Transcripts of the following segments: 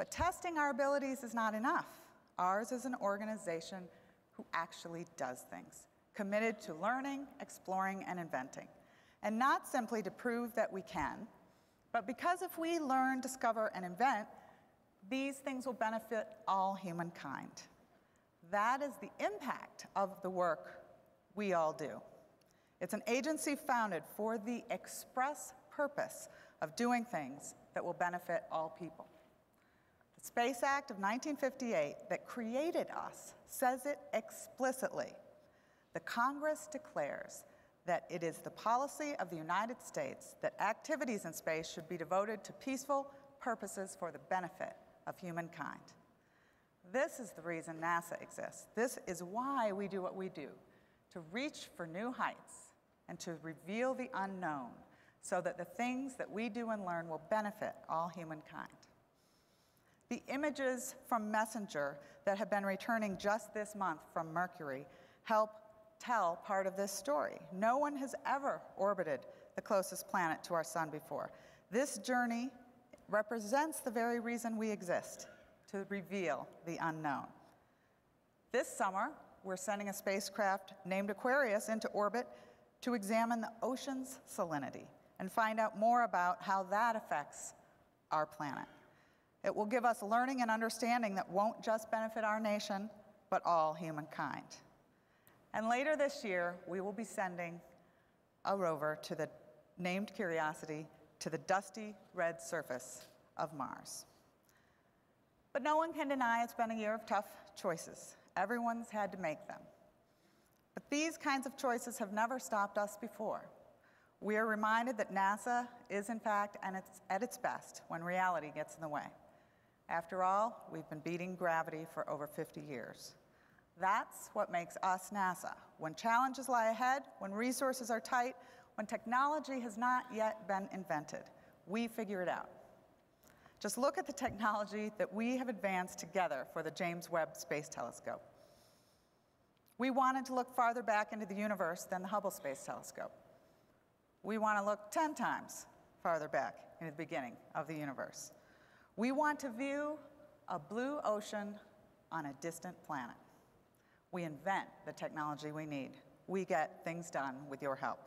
But testing our abilities is not enough. Ours is an organization who actually does things, committed to learning, exploring, and inventing. And not simply to prove that we can, but because if we learn, discover, and invent, these things will benefit all humankind. That is the impact of the work we all do. It's an agency founded for the express purpose of doing things that will benefit all people. The Space Act of 1958 that created us says it explicitly. The Congress declares that it is the policy of the United States that activities in space should be devoted to peaceful purposes for the benefit of humankind. This is the reason NASA exists. This is why we do what we do, to reach for new heights and to reveal the unknown so that the things that we do and learn will benefit all humankind. The images from Messenger that have been returning just this month from Mercury help tell part of this story. No one has ever orbited the closest planet to our sun before. This journey represents the very reason we exist, to reveal the unknown. This summer, we're sending a spacecraft named Aquarius into orbit to examine the ocean's salinity and find out more about how that affects our planet. It will give us learning and understanding that won't just benefit our nation, but all humankind. And later this year, we will be sending a rover to the named Curiosity to the dusty red surface of Mars. But no one can deny it's been a year of tough choices. Everyone's had to make them. But these kinds of choices have never stopped us before. We are reminded that NASA is, in fact, at its best when reality gets in the way. After all, we've been beating gravity for over 50 years. That's what makes us NASA. When challenges lie ahead, when resources are tight, when technology has not yet been invented, we figure it out. Just look at the technology that we have advanced together for the James Webb Space Telescope. We wanted to look farther back into the universe than the Hubble Space Telescope. We want to look 10 times farther back into the beginning of the universe. We want to view a blue ocean on a distant planet. We invent the technology we need. We get things done with your help.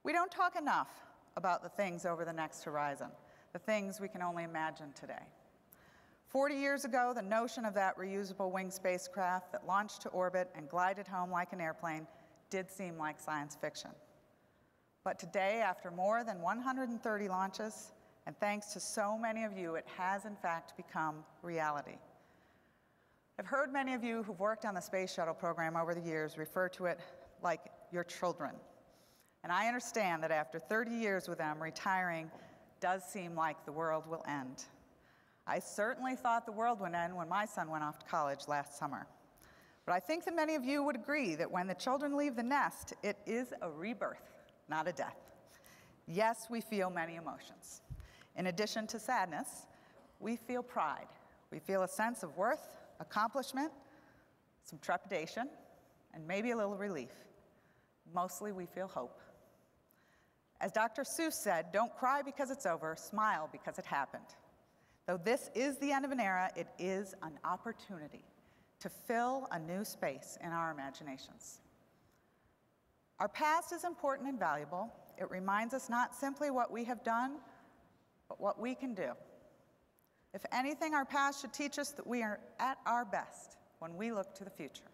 We don't talk enough about the things over the next horizon, the things we can only imagine today. 40 years ago, the notion of that reusable winged spacecraft that launched to orbit and glided home like an airplane did seem like science fiction. But today, after more than 130 launches, and thanks to so many of you, it has in fact become reality. I've heard many of you who've worked on the Space Shuttle program over the years refer to it like your children. And I understand that after 30 years with them, retiring does seem like the world will end. I certainly thought the world would end when my son went off to college last summer. But I think that many of you would agree that when the children leave the nest, it is a rebirth, not a death. Yes, we feel many emotions. In addition to sadness, we feel pride. We feel a sense of worth, accomplishment, some trepidation, and maybe a little relief. Mostly we feel hope. As Dr. Seuss said, don't cry because it's over, smile because it happened. Though this is the end of an era, it is an opportunity to fill a new space in our imaginations. Our past is important and valuable. It reminds us not simply what we have done, but what we can do. If anything, our past should teach us that we are at our best when we look to the future.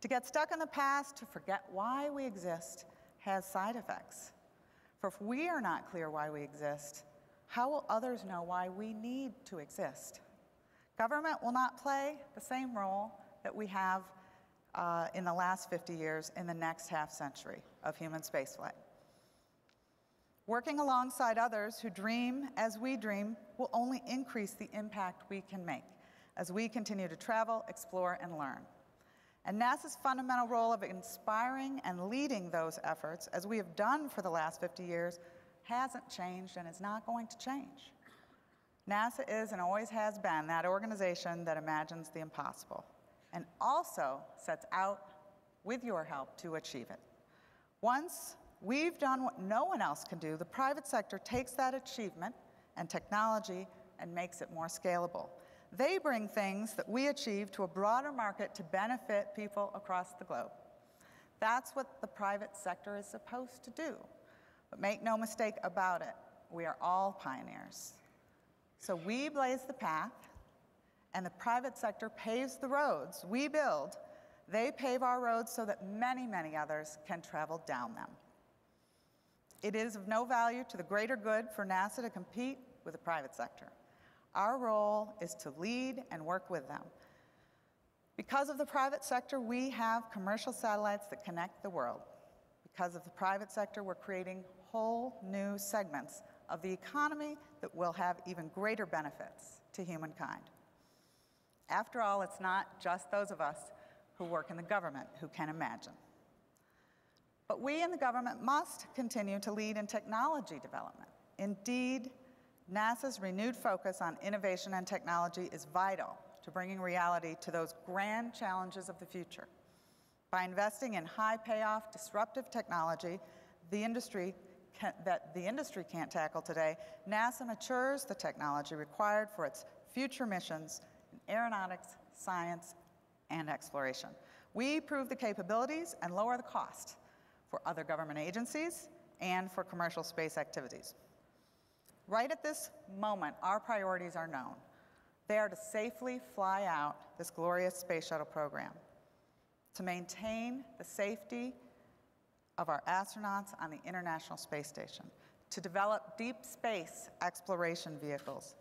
To get stuck in the past, to forget why we exist, has side effects. For if we are not clear why we exist, how will others know why we need to exist? Government will not play the same role that we have in the last 50 years in the next half century of human spaceflight. Working alongside others who dream as we dream will only increase the impact we can make as we continue to travel, explore, and learn. And NASA's fundamental role of inspiring and leading those efforts, as we have done for the last 50 years, hasn't changed and is not going to change. NASA is and always has been that organization that imagines the impossible and also sets out, with your help, to achieve it. Once we've done what no one else can do, the private sector takes that achievement and technology and makes it more scalable. They bring things that we achieve to a broader market to benefit people across the globe. That's what the private sector is supposed to do. But make no mistake about it, we are all pioneers. So we blaze the path, and the private sector paves the roads we build. They pave our roads so that many, many others can travel down them. It is of no value to the greater good for NASA to compete with the private sector. Our role is to lead and work with them. Because of the private sector, we have commercial satellites that connect the world. Because of the private sector, we're creating whole new segments of the economy that will have even greater benefits to humankind. After all, it's not just those of us who work in the government who can imagine. But we in the government must continue to lead in technology development. Indeed, NASA's renewed focus on innovation and technology is vital to bringing reality to those grand challenges of the future. By investing in high payoff, disruptive technology that the industry can't tackle today, NASA matures the technology required for its future missions in aeronautics, science, and exploration. We prove the capabilities and lower the cost for other government agencies and for commercial space activities. Right at this moment, our priorities are known. They are to safely fly out this glorious space shuttle program, to maintain the safety of our astronauts on the International Space Station, to develop deep space exploration vehicles,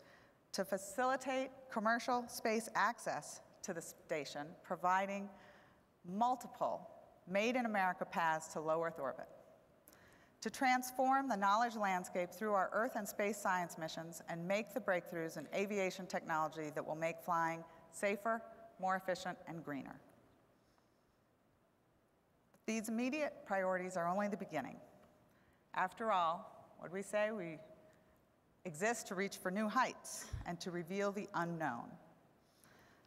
to facilitate commercial space access to the station, providing multiple made-in-America paths to low Earth orbit, to transform the knowledge landscape through our Earth and space science missions and make the breakthroughs in aviation technology that will make flying safer, more efficient, and greener. These immediate priorities are only the beginning. After all, what do we say? We exist to reach for new heights and to reveal the unknown.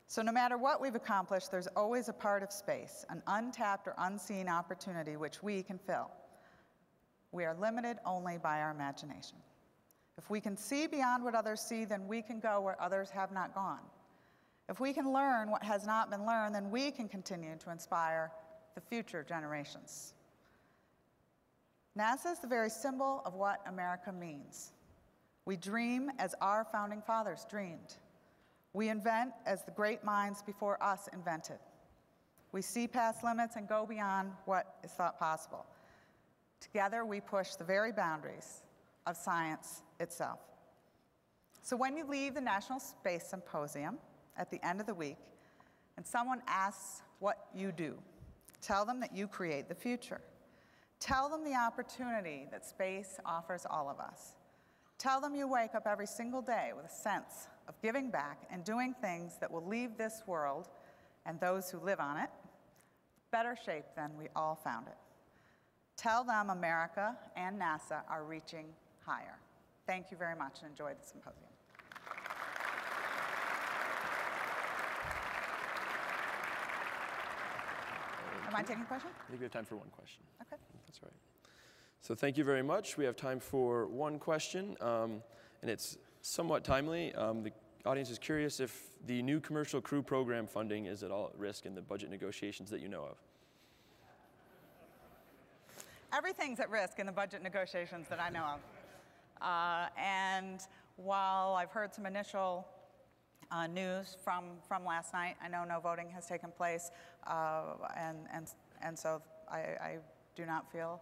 So no matter what we've accomplished, there's always a part of space, an untapped or unseen opportunity which we can fill. We are limited only by our imagination. If we can see beyond what others see, then we can go where others have not gone. If we can learn what has not been learned, then we can continue to inspire the future generations. NASA is the very symbol of what America means. We dream as our founding fathers dreamed. We invent as the great minds before us invented. We see past limits and go beyond what is thought possible. Together, we push the very boundaries of science itself. So when you leave the National Space Symposium at the end of the week, and someone asks what you do, tell them that you create the future. Tell them the opportunity that space offers all of us. Tell them you wake up every single day with a sense of giving back and doing things that will leave this world and those who live on it better shape than we all found it. Tell them America and NASA are reaching higher. Thank you very much and enjoy the symposium. Am I taking a question? I think we have time for one question. Okay. That's right. So thank you very much. We have time for one question, and it's somewhat timely. The audience is curious if the new commercial crew program funding is at all at risk in the budget negotiations that you know of. Everything's at risk in the budget negotiations that I know of. And while I've heard some initial news from last night, I know no voting has taken place, and so I do not feel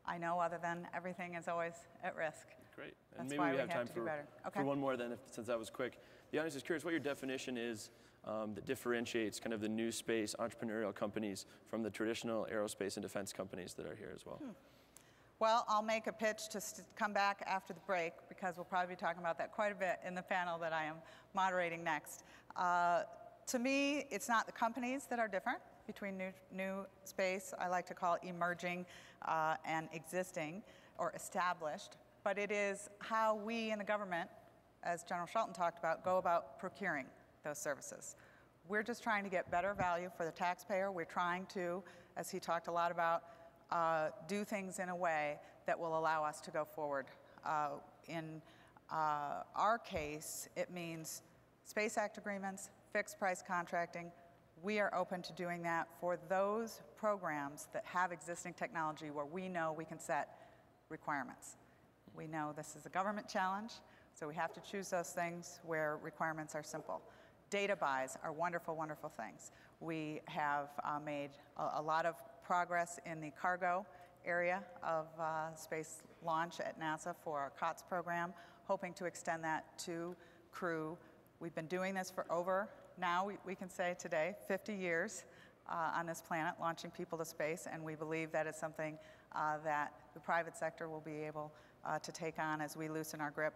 I know other than everything is always at risk. Great. That's And maybe why we have time to do better. Okay. for one more then, since that was quick. The audience is curious what your definition is that differentiates kind of the new space entrepreneurial companies from the traditional aerospace and defense companies that are here as well. Well, I'll make a pitch to come back after the break because we'll probably be talking about that quite a bit in the panel that I am moderating next. To me, it's not the companies that are different between new space, I like to call it emerging and existing or established, but it is how we in the government, as General Shelton talked about, go about procuring those services. We're just trying to get better value for the taxpayer. We're trying to, as he talked a lot about, do things in a way that will allow us to go forward in our case, it means Space Act agreements, fixed price contracting. We are open to doing that for those programs that have existing technology where we know we can set requirements. We know this is a government challenge, so we have to choose those things where requirements are simple. Data buys are wonderful, wonderful things. We have made a lot of progress in the cargo area of space launch at NASA for our COTS program, hoping to extend that to crew. We've been doing this for over, now we can say today, 50 years on this planet, launching people to space, and we believe that is something that the private sector will be able to take on as we loosen our grip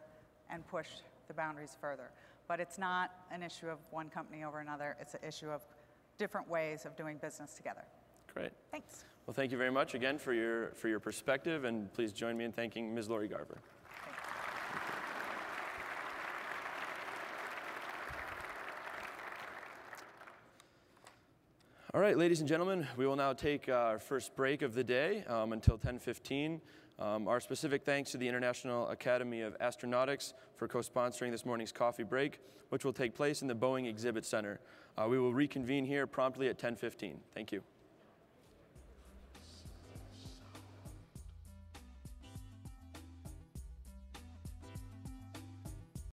and push the boundaries further. But it's not an issue of one company over another, it's an issue of different ways of doing business together. Great. Thanks. Well, thank you very much again for your perspective, and please join me in thanking Ms. Lori Garver. All right, ladies and gentlemen, we will now take our first break of the day until 10:15. Our specific thanks to the International Academy of Astronautics for co-sponsoring this morning's coffee break, which will take place in the Boeing Exhibit Center. We will reconvene here promptly at 10:15. Thank you.